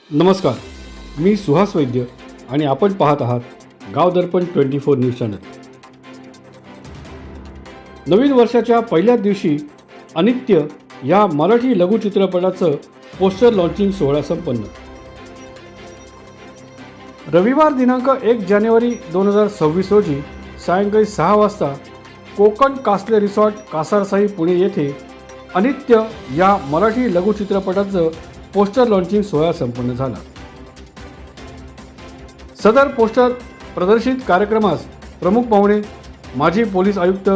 नमस्कार, मी सुहास वैद्य आणि आपण पाहत आहात गाव दर्पण 24 न्यूज चॅनल. नवीन वर्षाच्या पहिल्याच दिवशी अनित्य या मराठी लघुचित्रपटाचं पोस्टर लॉन्चिंग सोहळा संपन्न. रविवार दिनांक 1 जानेवारी 2026 रोजी सायंकाळी 6 वाजता कोकण कासले रिसॉर्ट कासारसाई पुणे येथे अनित्य या मराठी लघुचित्रपटाचं पोस्टर लॉन्चिंग सोहळा संपन्न झाला. सदर पोस्टर प्रदर्शित कार्यक्रमास प्रमुख पाहुणे माजी पोलीस आयुक्त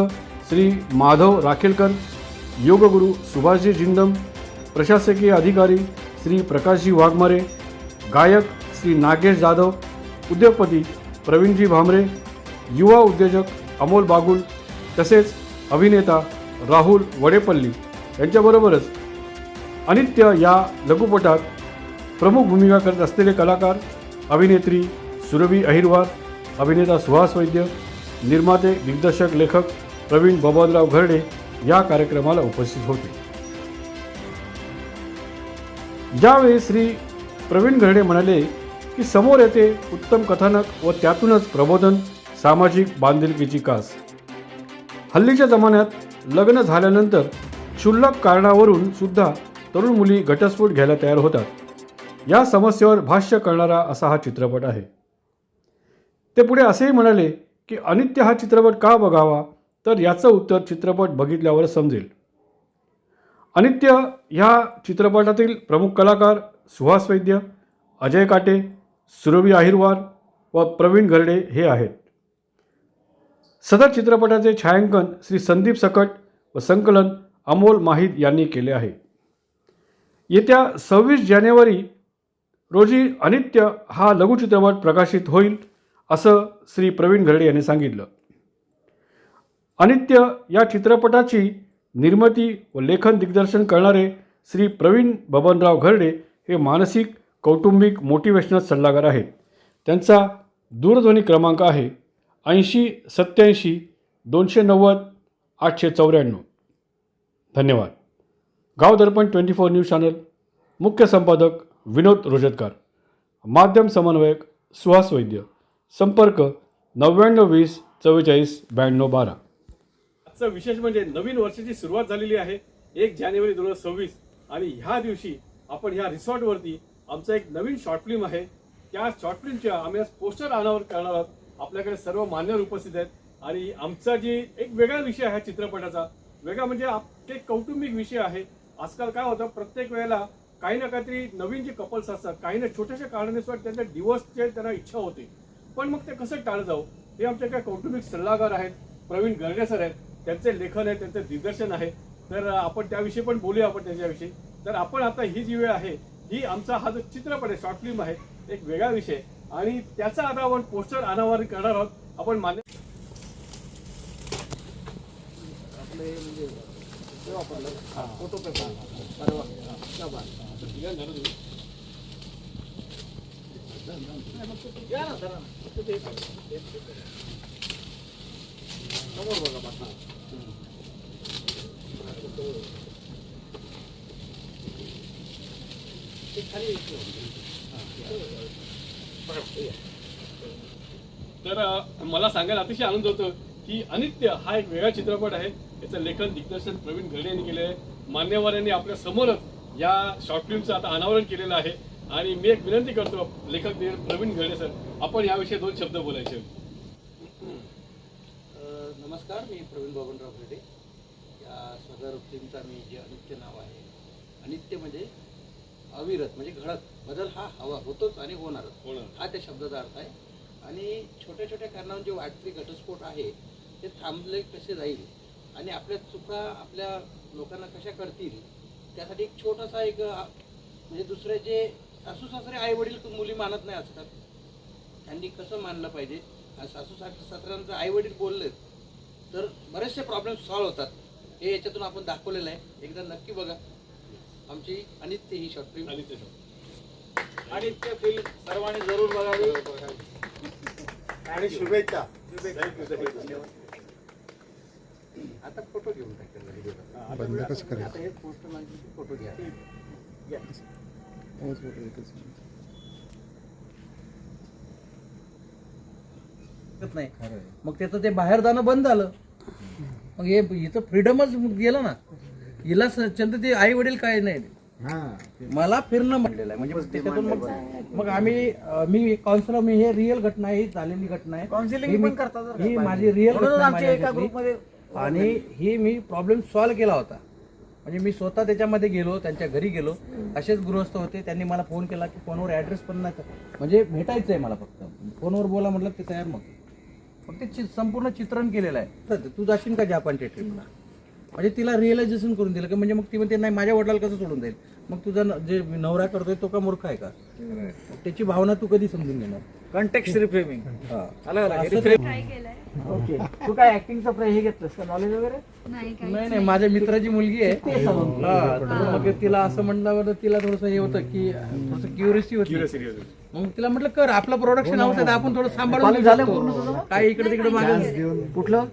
श्री माधव राखेलकर, योगगुरू सुभाषजी जिंदम, प्रशासकीय अधिकारी श्री प्रकाशजी वाघमारे, गायक श्री नागेश जाधव, उद्योगपती प्रवीणजी भामरे, युवा उद्योजक अमोल बागुल तसेच अभिनेता राहुल वडेपल्ली यांच्याबरोबरच अनित्य या लघुपटात प्रमुख भूमिका करत असलेले कलाकार अभिनेत्री सुरभी अहिरवार, अभिनेता सुहास वैद्य, निर्माते दिग्दर्शक लेखक प्रवीण बबनराव घरडे या कार्यक्रमाला उपस्थित होते. यावेळी श्री प्रवीण घरडे म्हणाले की समोर येते उत्तम कथानक व त्यातूनच प्रबोधन, सामाजिक बांधिलकीची कास. हल्लीच्या जमान्यात लग्न झाल्यानंतर क्षुल्लक कारणावरून सुद्धा तरुण मुली घटस्फोट घ्यायला तयार होतात. या समस्येवर भाष्य करणारा असा हा चित्रपट आहे. ते पुढे असेही म्हणाले की अनित्य हा चित्रपट का बघावा, तर याचं उत्तर चित्रपट बघितल्यावर समजेल. अनित्य ह्या चित्रपटातील प्रमुख कलाकार सुहास वैद्य, अजय काटे, सुरभी अहिरवार व प्रवीण घरडे हे आहेत. सदर चित्रपटाचे छायांकन श्री संदीप सकट व संकलन अमोल माहिद यांनी केले आहे. येत्या 26 जानेवारी रोजी अनित्य हा लघुचित्रपट प्रकाशित होईल असं श्री प्रवीण घरडे यांनी सांगितलं. अनित्य या चित्रपटाची निर्मिती व लेखन दिग्दर्शन करणारे श्री प्रवीण बबनराव घरडे हे मानसिक कौटुंबिक मोटिवेशनल सल्लागार आहेत. त्यांचा दूरध्वनी क्रमांक आहे 80 87 290 894. धन्यवाद. गाव दर्पण 24 न्यूज चॅनल, मुख्य संपादक विनोद रोजतकार, माध्यम समन्वयक सुहास वैद्य, संपर्क 9920 44 92 12. आजचं विशेष म्हणजे नवीन वर्षाची सुरुवात झालेली आहे 1 जानेवारी 2026 आणि ह्या दिवशी आपण ह्या रिसॉर्टवरती आमचा एक नवीन शॉर्ट फिल्म आहे. त्या शॉर्ट फिल्मच्या आम्ही आज पोस्टर अनावर करणार आहोत. आपल्याकडे सर्व मान्यवर उपस्थित आहेत आणि आमचा जी एक वेगळा विषय आहे चित्रपटाचा, वेगळा म्हणजे एक कौटुंबिक विषय आहे. आजकाल काय होतं, प्रत्येक वेळेला काही ना काहीतरी नवीन जे कपल्स असतात, काही ना छोट्याशा कारणाने त्यांच्या डिवोर्सची त्यांना इच्छा होते, पण मग ते कसं टाळलं जाऊ, हे आमचे काही कौटुंबिक सल्लागार आहेत, प्रवीण घरडे सर आहेत, त्यांचे लेखन आहे, त्यांचे दिग्दर्शन आहे. तर आपण त्याविषयी पण बोलूया आपण त्याच्याविषयी. तर आपण आता ही जी वेळ आहे, ही आमचा हा जो चित्रपट आहे, शॉर्ट फिल्म आहे, एक वेगळा विषय आणि त्याचा आता आपण पोस्टर अनावर करणार आहोत. आपण मान्य फोटो पेपर तर मला सांगायला अतिशय आनंद होतो की अनित्य हा एक वेगळा चित्रपट आहे. याचं लेखन दिग्दर्शन प्रवीण घरडे यांनी केले आहे. मान्यवरांनी आपल्या समोरच या शॉर्ट फिल्मचं आता अनावरण केलेलं आहे आणि मी एक विनंती करतो लेखक प्रवीण घरडे सर, आपण याविषयी 2 शब्द बोलायचे. नमस्कार, मी प्रवीण बबनराव घरडे. या सदर फिल्मचा मी जे अनित्य नाव आहे, अनित्य म्हणजे अविरत म्हणजे घडत, बदल हा हवा होतोच आणि होणारच, हा त्या शब्दाचा अर्थ आहे. आणि छोट्या छोट्या कारणांवर जे वाटते घटस्फोट आहे ते थांबले कसे जाईल आणि आपल्या चुका आपल्या लोकांना कशा करतील, त्यासाठी एक छोटासा एक म्हणजे दुसऱ्याचे सासू सासरे आई वडील मुली मानत नाही आजकाल, त्यांनी कसं मानलं पाहिजे. सासू सासऱ्यांचं आई वडील बोलले तर बरेचसे प्रॉब्लेम सॉल्व्ह होतात, हे याच्यातून आपण दाखवलेलं आहे. एकदा नक्की बघा आमची अनित्य ही शॉर्ट फिल्म. अनित्य फिल्म सर्वांनी जरूर बघावी आणि शुभेच्छा. आता फोटो घेऊन टाकतात बंद कसं करायचं. आता हे पोस्टर फोटो घ्या. शकत नाही. मग त्याचं ते बाहेर जाणं बंद झालं. मग हे हिचं फ्रीडमच गेलं ना. हिला चंद ते आई वडील काय नाही, मला फिरणं म्हणलेलं आहे. म्हणजे त्याच्यातून मग आम्ही मी काउन्सिलर, मी हे रिअल घटना आहे, ही झालेली घटना आहे. काउन्सिलिंग पण करतात ही माझी रिअल आमच्या एका ग्रुपमध्ये आणि ही मी प्रॉब्लेम सॉल्व्ह केला होता. म्हणजे मी स्वतः त्याच्यामध्ये गेलो, त्यांच्या घरी गेलो, असेच गृहस्थ होते. त्यांनी मला फोन केला की फोनवर ॲड्रेस पण नाही, म्हणजे भेटायचं आहे मला, फक्त फोनवर बोला म्हटलं ते तयार नव्हते. फक्त संपूर्ण चित्रण केलेलं आहे. तू जाशील का जापानच्या ट्रिपला, म्हणजे तिला रिअलायझेशन करून दिलं की म्हणजे मग ती म्हणते नाही माझ्या वडिलाला कसं सोडून जाईल. मग तुझा जे नवरा करतोय तो का मूर्ख आहे का, त्याची भावना तू कधी समजून घेणार. Context reframing. काय केलंय? ओके, तू काय ऍक्टिंगचं हे घेतलंस का, नॉलेज वगैरे? नाही माझ्या मित्राची मुलगी आहे. हा, तर मग तिला असं म्हणल्यावर तिला थोडंसं हे होतं की थोडंसं क्युरियोसिटी होती. मग तिला म्हटलं कर, आपलं प्रोडक्शन हाऊस आहे, आपण थोडं सांभाळून झालं पूर्ण तुझं? काय इकडे तिकडे मागे कुठलं?